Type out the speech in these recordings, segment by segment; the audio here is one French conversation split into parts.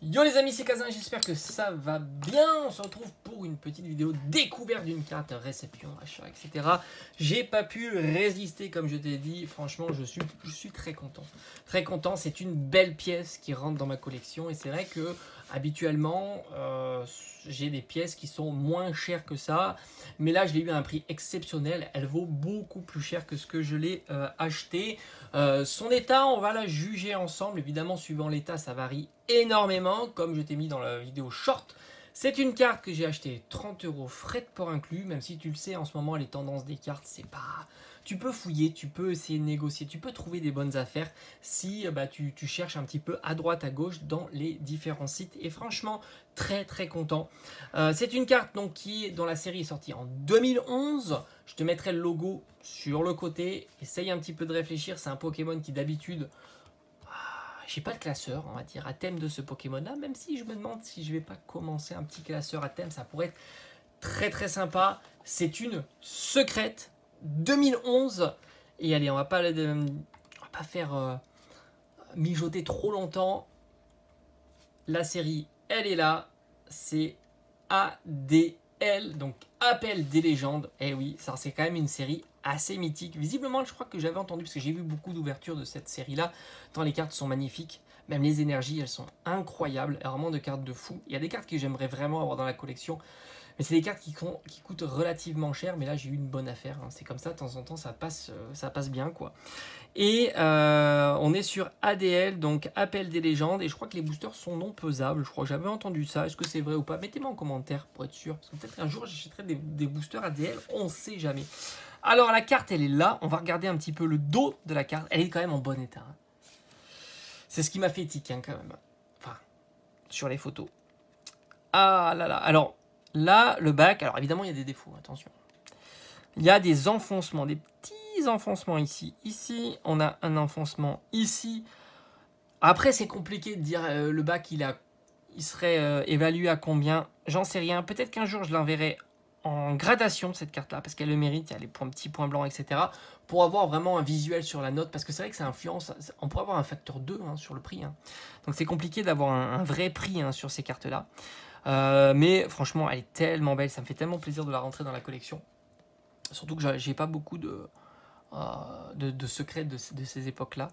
Yo les amis, c'est Kazin, j'espère que ça va bien. On se retrouve pour une petite vidéo découverte d'une carte, réception, achat, etc. J'ai pas pu résister comme je t'ai dit. Franchement, je suis très content. Très content, c'est une belle pièce qui rentre dans ma collection. Et c'est vrai que habituellement, j'ai des pièces qui sont moins chères que ça. Mais là, je l'ai eu à un prix exceptionnel. Elle vaut beaucoup plus cher que ce que je l'ai acheté. Son état, on va la juger ensemble. Évidemment, suivant l'état, ça varie énormément, comme je t'ai mis dans la vidéo short. C'est une carte que j'ai achetée 30 € frais de port inclus, même si tu le sais, en ce moment, les tendances des cartes, c'est pas... Tu peux fouiller, tu peux essayer de négocier, tu peux trouver des bonnes affaires si tu cherches un petit peu à droite, à gauche dans les différents sites. Et franchement, très très content. C'est une carte donc, dont la série est sortie en 2011. Je te mettrai le logo sur le côté. Essaye un petit peu de réfléchir. C'est un Pokémon qui d'habitude... J'ai pas de classeur, on va dire, à thème de ce Pokémon-là, même si je me demande si je vais pas commencer un petit classeur à thème, ça pourrait être très très sympa. C'est une secrète 2011. Et allez, on va pas faire mijoter trop longtemps. La série, elle est là. C'est ADL, donc Appel des légendes. Eh oui, ça c'est quand même une série assez mythique. Visiblement, je crois que j'avais entendu, parce que j'ai vu beaucoup d'ouvertures de cette série-là, tant les cartes sont magnifiques. Même les énergies, elles sont incroyables. Vraiment de cartes de fou. Il y a des cartes que j'aimerais vraiment avoir dans la collection. Mais c'est des cartes qui coûtent relativement cher. Mais là, j'ai eu une bonne affaire. Hein. C'est comme ça, de temps en temps, ça passe bien, quoi. Et on est sur ADL, donc Appel des légendes. Et je crois que les boosters sont non pesables. Je crois que j'avais entendu ça. Est-ce que c'est vrai ou pas? Mettez-moi en commentaire pour être sûr. Parce que peut-être qu'un jour, j'achèterai des boosters ADL. On ne sait jamais. Alors, la carte, elle est là. On va regarder un petit peu le dos de la carte. Elle est quand même en bon état. Hein. C'est ce qui m'a fait tic, hein, quand même. Enfin, sur les photos. Ah là là. Alors, là, le bac. Alors, évidemment, il y a des défauts. Attention. Il y a des enfoncements, des petits enfoncements ici. Ici, on a un enfoncement ici. Après, c'est compliqué de dire le bac, il serait évalué à combien. J'en sais rien. Peut-être qu'un jour, je l'enverrai en gradation, cette carte-là, parce qu'elle le mérite. Il y a les petits points blancs, etc. Pour avoir vraiment un visuel sur la note. Parce que c'est vrai que ça influence. On pourrait avoir un facteur 2 hein, sur le prix. Hein. Donc, c'est compliqué d'avoir un vrai prix hein, sur ces cartes-là. Mais franchement, elle est tellement belle. Ça me fait tellement plaisir de la rentrer dans la collection. Surtout que j'ai pas beaucoup de secrets de ces époques-là.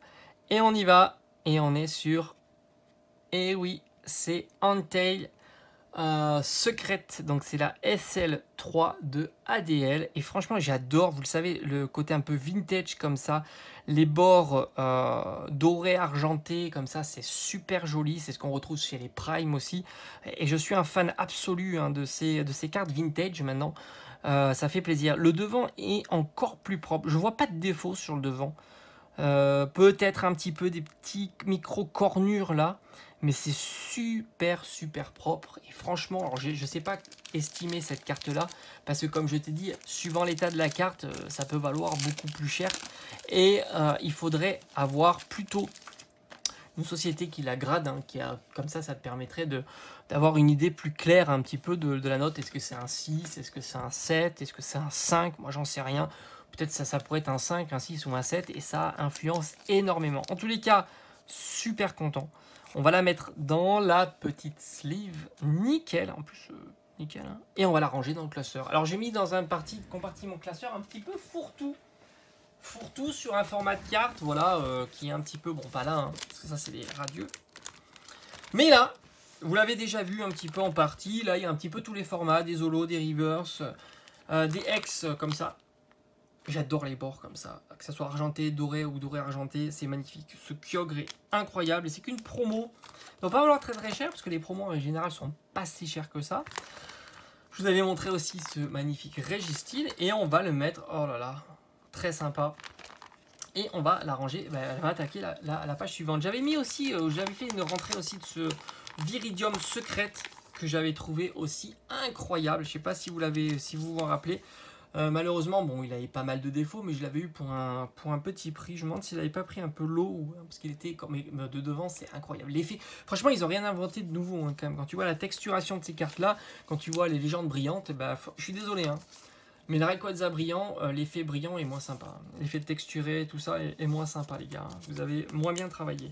Et on y va. Et on est sur... Et oui, c'est Entei secrète. Donc c'est la SL3 de ADL. Et franchement, j'adore. Vous le savez, le côté un peu vintage comme ça. Les bords dorés, argentés comme ça. C'est super joli. C'est ce qu'on retrouve chez les Prime aussi. Et je suis un fan absolu hein, de ces cartes vintage maintenant. Ça fait plaisir. Le devant est encore plus propre. Je vois pas de défaut sur le devant. Peut-être un petit peu des petits micro-cornures là. Mais c'est super propre. Et franchement, alors je ne sais pas estimer cette carte là. Parce que comme je t'ai dit, suivant l'état de la carte, ça peut valoir beaucoup plus cher. Et il faudrait avoir plutôt une société qui la grade, hein, comme ça te permettrait d'avoir une idée plus claire un petit peu de la note. Est-ce que c'est un 6, est-ce que c'est un 7, est-ce que c'est un 5? Moi, j'en sais rien. Peut-être ça pourrait être un 5, un 6 ou un 7, et ça influence énormément. En tous les cas, super content. On va la mettre dans la petite sleeve, nickel, en plus, nickel. Hein. Et on va la ranger dans le classeur. Alors, j'ai mis dans un compartiment classeur un petit peu fourre-tout. Fourre-tout sur un format de carte, voilà, qui est un petit peu, bon pas là, hein, parce que ça c'est des radieux. Mais là, vous l'avez déjà vu un petit peu en partie, là il y a un petit peu tous les formats, des holos, des reverse, des X comme ça. J'adore les bords comme ça, que ça soit argenté, doré ou doré argenté, c'est magnifique. Ce Kyogre est incroyable et c'est qu'une promo. Il ne va pas valoir très cher parce que les promos en général sont pas si chers que ça. Je vous avais montré aussi ce magnifique Registeel et on va le mettre, oh là là, très sympa. Et on va la ranger, elle va attaquer la page suivante. J'avais mis aussi, j'avais fait une rentrée aussi de ce Viridium secrète que j'avais trouvé aussi incroyable. Je ne sais pas si vous vous en rappelez. Malheureusement, bon, il avait pas mal de défauts, mais je l'avais eu pour un petit prix. Je me demande s'il n'avait pas pris un peu l'eau, parce qu'il était comme de devant, c'est incroyable. L'effet, franchement, ils n'ont rien inventé de nouveau hein, quand même. Quand tu vois la texturation de ces cartes-là, quand tu vois les légendes brillantes, je suis désolé, hein, mais le Rayquaza brillant, l'effet brillant est moins sympa. L'effet texturé, tout ça est moins sympa, les gars. Vous avez moins bien travaillé.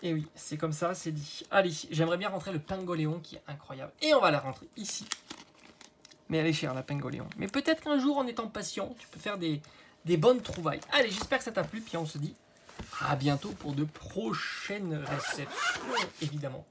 Et oui, c'est comme ça, c'est dit. Allez, j'aimerais bien rentrer le Pingoléon qui est incroyable. Et on va la rentrer ici. Mais elle est chère, la Pingoléon. Mais peut-être qu'un jour, en étant patient, tu peux faire des bonnes trouvailles. Allez, j'espère que ça t'a plu. Puis on se dit à bientôt pour de prochaines réceptions, évidemment.